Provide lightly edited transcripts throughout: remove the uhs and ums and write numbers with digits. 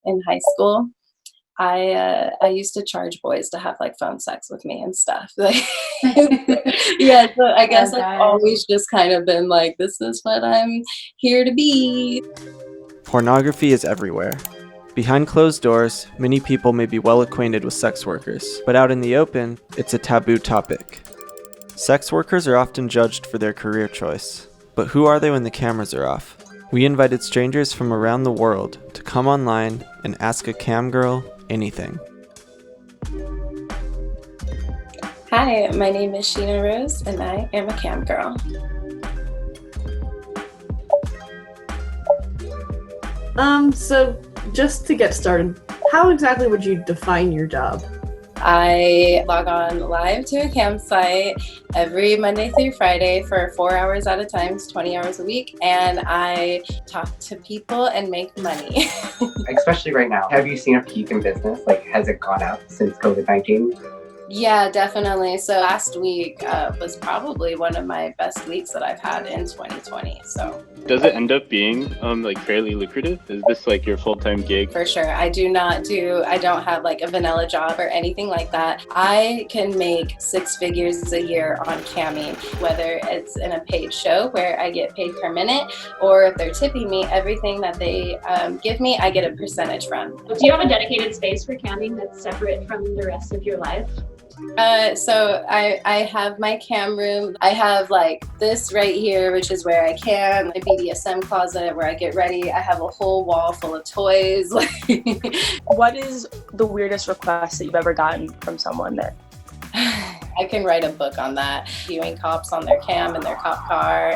in high school, I used to charge boys to have like phone sex with me and stuff. Like, yeah, so I Oh guess I've gosh. always just kind of been like, this is what I'm here to be. Pornography is everywhere. Behind closed doors, many people may be well acquainted with sex workers, but out in the open, it's a taboo topic. Sex workers are often judged for their career choice, but who are they when the cameras are off? We invited strangers from around the world to come online and ask a cam girl anything. Hi, my name is Sheena Rose, and I am a cam girl. So just to get started, how exactly would you define your job? I log on live to a campsite every Monday through Friday for 4 hours at a time, 20 hours a week, and I talk to people and make money. Especially right now. Have you seen a peak in business? Like, has it gone up since COVID-19? Yeah, definitely. So last week was probably one of my best weeks that I've had in 2020. So does it end up being like fairly lucrative? Is this like your full-time gig? for sure. I don't have like a vanilla job or anything like that. I can make 6 figures a year on camming, whether it's in a paid show where I get paid per minute, or if they're tipping me, everything that they give me, I get a percentage from. Do you have a dedicated space for camming that's separate from the rest of your life? So I have my cam room. I have like this right here, which is where I cam, my BDSM closet where I get ready. I have a whole wall full of toys. What is the weirdest request that you've ever gotten from someone that I can write a book on that. Viewing cops on their cam in their cop car,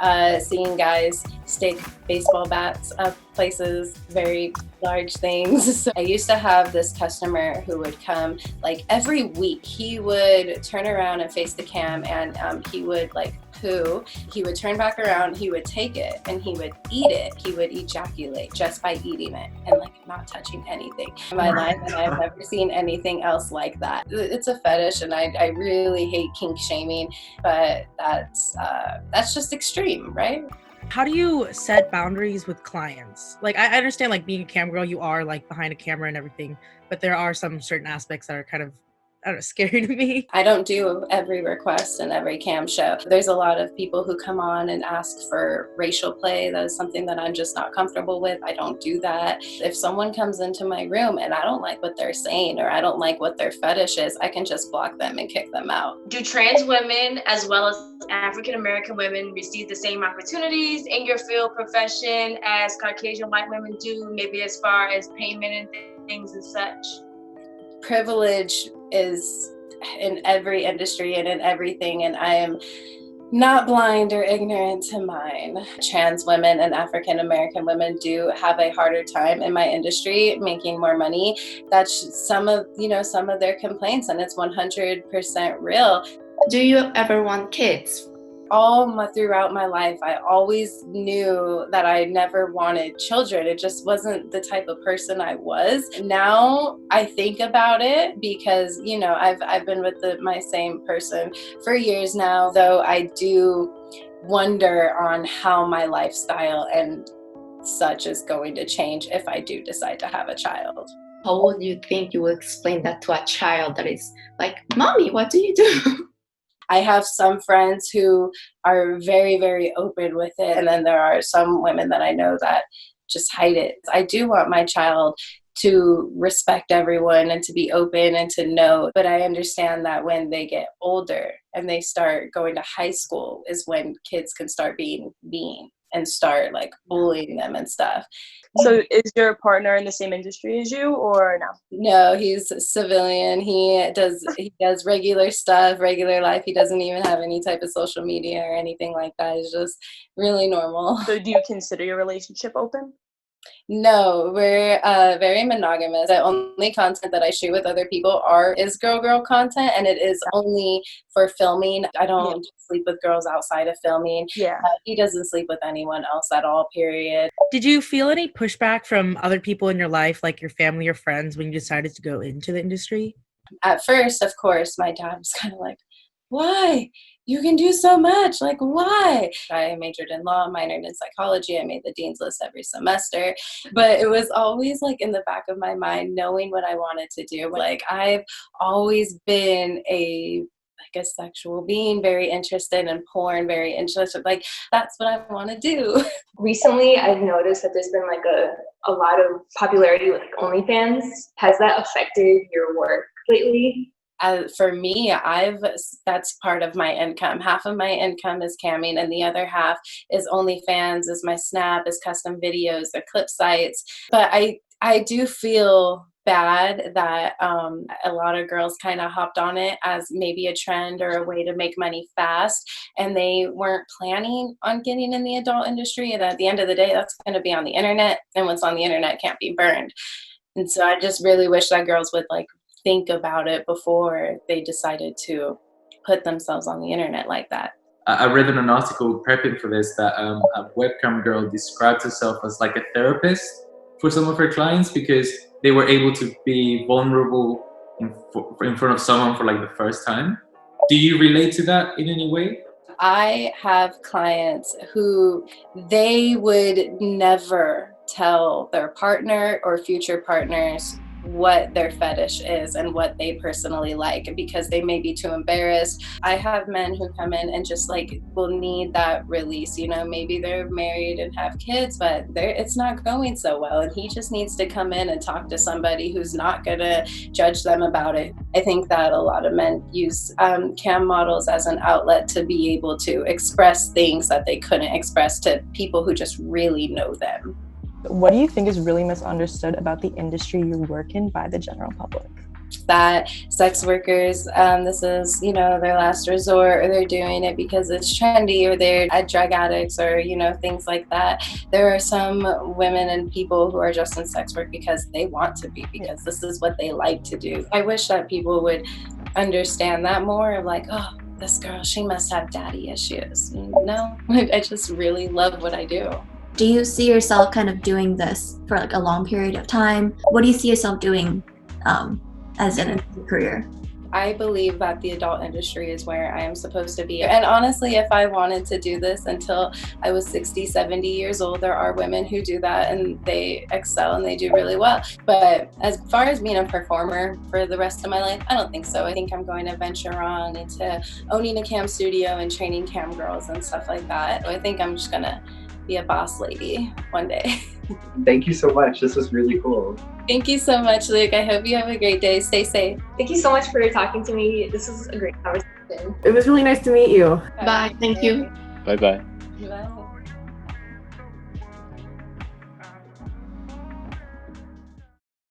and seeing guys stick baseball bats up places, very large things. So I used to have this customer who would come like every week. He would turn around and face the cam, and he would like poo. He would turn back around, he would take it, and he would eat it. He would ejaculate just by eating it and like not touching anything in my life. And I've never seen anything else like that. It's a fetish, and I really hate kink shaming, but that's just extreme, right? How do you set boundaries with clients? Like, I understand, like, being a cam girl, you are, like, behind a camera and everything, but there are some certain aspects that are kind of, I don't know, scary to me. I don't do every request in every cam show. There's a lot of people who come on and ask for racial play. That is something that I'm just not comfortable with. I don't do that. If someone comes into my room and I don't like what they're saying, or I don't like what their fetish is, I can just block them and kick them out. Do trans women as well as African American women receive the same opportunities in your field profession as Caucasian white women do, maybe as far as payment and things and such? Privilege is in every industry and in everything, and I am not blind or ignorant to mine. Trans women and African American women do have a harder time in my industry making more money. That's some of their complaints, and it's 100% real. Do you ever want kids? Throughout my life, I always knew that I never wanted children. It just wasn't the type of person I was. Now I think about it because, I've been with my same person for years now, though I do wonder on how my lifestyle and such is going to change if I do decide to have a child. How would you think you would explain that to a child that is like, Mommy, what do you do? I have some friends who are very, very open with it. And then there are some women that I know that just hide it. I do want my child to respect everyone and to be open and to know. But I understand that when they get older and they start going to high school is when kids can start being mean and start like bullying them and stuff. So is your partner in the same industry as you, or no? No, he's a civilian. He does regular stuff, regular life. He doesn't even have any type of social media or anything like that. It's just really normal. So do you consider your relationship open? No, we're very monogamous. The only content that I shoot with other people is girl content, and it is only for filming. I don't sleep with girls outside of filming. Yeah. He doesn't sleep with anyone else at all, period. Did you feel any pushback from other people in your life, like your family or friends, when you decided to go into the industry? At first, of course, my dad was kind of like, why? you can do so much. Like, why? I majored in law, minored in psychology. I made the dean's list every semester. But it was always like in the back of my mind, knowing what I wanted to do. Like, I've always been a sexual being, very interested in porn, very interested. Like, that's what I want to do. Recently, I've noticed that there's been like a lot of popularity with OnlyFans. Has that affected your work lately? For me, that's part of my income. Half of my income is camming, and the other half is OnlyFans, is my Snap, is custom videos, the clip sites. But I do feel bad that a lot of girls kind of hopped on it as maybe a trend or a way to make money fast, and they weren't planning on getting in the adult industry. And at the end of the day, that's going to be on the internet, and what's on the internet can't be burned. And so I just really wish that girls would like think about it before they decided to put themselves on the internet like that. I read in an article prepping for this that a webcam girl described herself as like a therapist for some of her clients because they were able to be vulnerable in front of someone for like the first time. Do you relate to that in any way? I have clients who they would never tell their partner or future partners what their fetish is and what they personally like because they may be too embarrassed. I have men who come in and just like will need that release. You know, maybe they're married and have kids, but it's not going so well. And he just needs to come in and talk to somebody who's not gonna judge them about it. I think that a lot of men use cam models as an outlet to be able to express things that they couldn't express to people who just really know them. What do you think is really misunderstood about the industry you work in by the general public? That sex workers, this is, you know, their last resort, or they're doing it because it's trendy, or they're drug addicts, or, you know, things like that. There are some women and people who are just in sex work because they want to be, because this is what they like to do. I wish that people would understand that more, of like, oh, this girl, she must have daddy issues. No, I just really love what I do. Do you see yourself kind of doing this for like a long period of time? What do you see yourself doing as in a career? I believe that the adult industry is where I am supposed to be. And honestly, if I wanted to do this until I was 60, 70 years old, there are women who do that and they excel and they do really well. But as far as being a performer for the rest of my life, I don't think so. I think I'm going to venture on into owning a cam studio and training cam girls and stuff like that. I think I'm just gonna be a boss lady one day. Thank you so much. This was really cool. Thank you so much, Luke. I hope you have a great day. Stay safe. Thank you so much for talking to me. This was a great conversation. It was really nice to meet you. Bye. Thank you. Bye-bye. Bye.